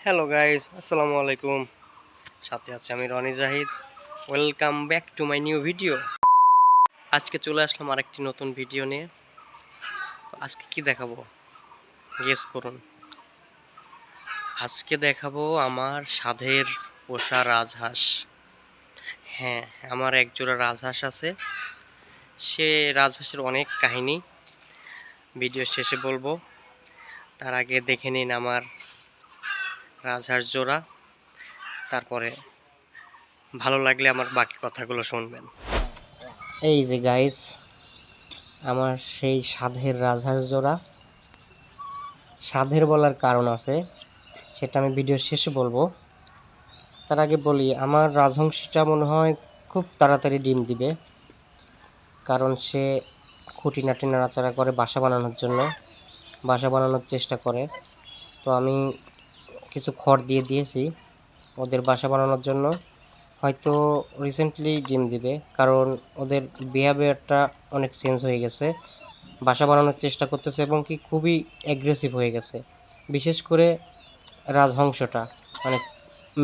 Hello guys, আসসালামু আলাইকুম। সাথে আছি আমি Rony Zahid. Welcome back to my new video. আজকে চলে আসলাম আরেকটি নতুন ভিডিও নিয়ে। তো আজকে কি দেখাবো গেস করুন। আজকে দেখাবো আমার সাধের পোষা রাজহাঁস। হ্যাঁ, আমার এক জোড়া রাজহাঁস আছে। সে রাজহাঁসের অনেক কাহিনী ভিডিও শেষে বলবো। তার আগে দেখে নিন আমার রাজহাঁস জোড়া, তারপরে ভালো লাগলে আমার বাকি কথাগুলো শুনবেন। এই যে গাইস, আমার সেই সাধের রাজহাঁস জোড়া। সাধের বলার কারণ আছে, সেটা আমি ভিডিওর শেষে বলবো। তার আগে বলি, আমার রাজহংসীটা মনে হয় খুব তাড়াতাড়ি ডিম দিবে, কারণ সে খুঁটিনাটি নাড়াচাড়া করে বাসা বানানোর চেষ্টা করে। তো আমি কিছু খড় দিয়ে দিয়েছি ওদের বাসা বানানোর জন্য। হয়তো রিসেন্টলি ডিম দিবে, কারণ ওদের বিহেভিয়ারটা অনেক চেঞ্জ হয়ে গেছে। বাসা বানানোর চেষ্টা করতেছে এবং কি খুবই অ্যাগ্রেসিভ হয়ে গেছে। বিশেষ করে রাজহংসটা, মানে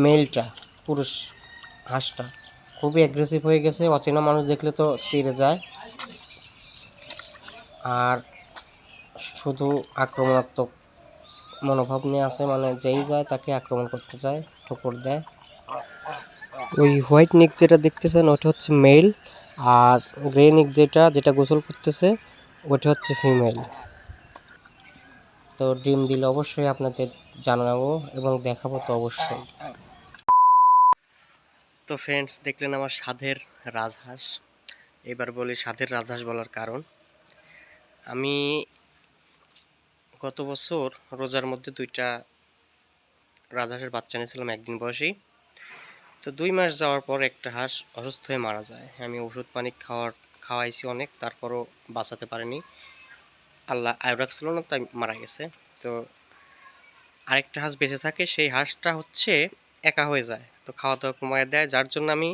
মেলটা, পুরুষ হাঁসটা খুবই অ্যাগ্রেসিভ হয়ে গেছে। অচেনা মানুষ দেখলে তো তেড়ে যায়, আর শুধু আক্রমণাত্মক মনোভাব নিয়ে আসে, মানে যেই যায় তাকে আক্রমণ করতে চায়, ঠোকর দেয়। ওই হোয়াইট নিক যেটা দেখতেছেন ওটা হচ্ছে মেল, আর গ্রে নিক যেটা গোসল করতেছে ওটা হচ্ছে ফিমেল। তো ডিম দিলে অবশ্যই আপনাদের জানাবো এবং দেখাবো তো অবশ্যই। তো ফ্রেন্ডস, দেখলেন আমার সাধের রাজহাঁস। এবার বলি সাধের রাজহাঁস বলার কারণ। আমি গত বছর রোজার মধ্যে 2টা রাজহাঁসের বাচ্চা নিয়েছিলাম একদিন বয়সী। তো 2 মাস যাওয়ার পর একটা হাঁস অসুস্থ হয়ে মারা যায়। আমি ওষুধ পানি খাওয়াইছি অনেক, তারপরও বাঁচাতে পারিনি। আল্লাহ আয়ু রাখছিল না, তাই মারা গেছে। তো আরেকটা হাঁস বেঁচে থাকে, সেই হাঁসটা হচ্ছে একা হয়ে যায়, তো খাওয়া দাওয়া কমায় দেয়, যার জন্য আমি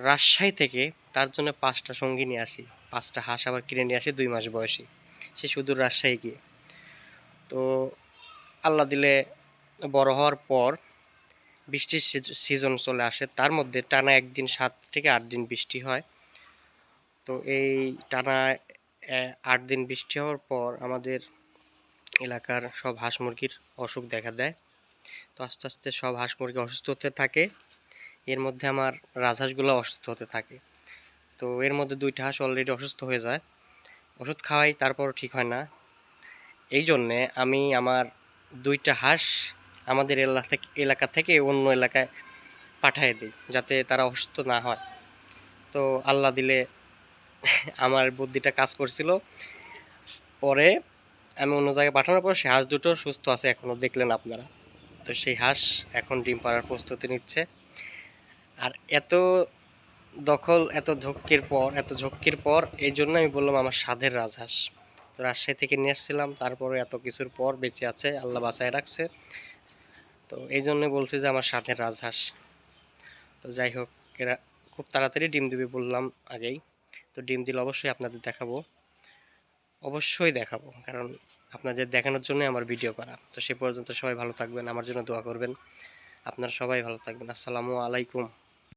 রাজশাহী থেকে তার জন্য 5টা সঙ্গী নিয়ে আসি। 5টা হাঁস আবার কিনে নিয়ে আসি 2 মাস বয়সী, সে শুধু রাজশাহী গিয়ে। তো আল্লাহ দিলে বড় হওয়ার পর বৃষ্টির সিজন চলে আসে, তার মধ্যে টানা একদিন 7 থেকে 8 দিন বৃষ্টি হয়। তো এই টানা 8 দিন বৃষ্টি হওয়ার পর আমাদের এলাকার সব হাঁস মুরগির অসুখ দেখা দেয়। তো আস্তে আস্তে সব হাঁস মুরগি অসুস্থ হতে থাকে। এর মধ্যে আমার রাজহাঁসগুলো অসুস্থ হতে থাকে। তো এর মধ্যে 2টা হাঁস অলরেডি অসুস্থ হয়ে যায়। ওষুধ খাওয়াই, তারপর ঠিক হয় না। এই জন্যে আমি আমার 2টা হাঁস আমাদের এলাকা থেকে অন্য এলাকায় পাঠিয়ে দিই, যাতে তারা অসুস্থ না হয়। তো আল্লাহ দিলে আমার বুদ্ধিটা কাজ করছিল। পরে আমি অন্য জায়গায় পাঠানোর পর সেই হাঁস দুটো সুস্থ আছে এখনও, দেখলেন আপনারা। তো সেই হাঁস এখন ডিম পাড়ার প্রস্তুতি নিচ্ছে। আর এত ঝক্কির পর এই জন্য আমি বললাম আমার সাধের রাজহাঁস। তো রাজশাহী থেকে নিয়ে আসছিলাম, তারপরে এত কিছুর পর বেঁচে আছে, আল্লাহ বাঁচায় রাখছে। তো এই জন্য বলছি যে আমার সাধের রাজহাঁস। তো যাই হোক, এরা খুব তাড়াতাড়ি ডিম দিবে বললাম আগেই। তো ডিম দিলে অবশ্যই আপনাদের দেখাবো, অবশ্যই দেখাবো, কারণ আপনাদের দেখানোর জন্য আমার ভিডিও করা। তো সে পর্যন্ত সবাই ভালো থাকবেন, আমার জন্য দোয়া করবেন। আপনারা সবাই ভালো থাকবেন। আসসালামু আলাইকুম।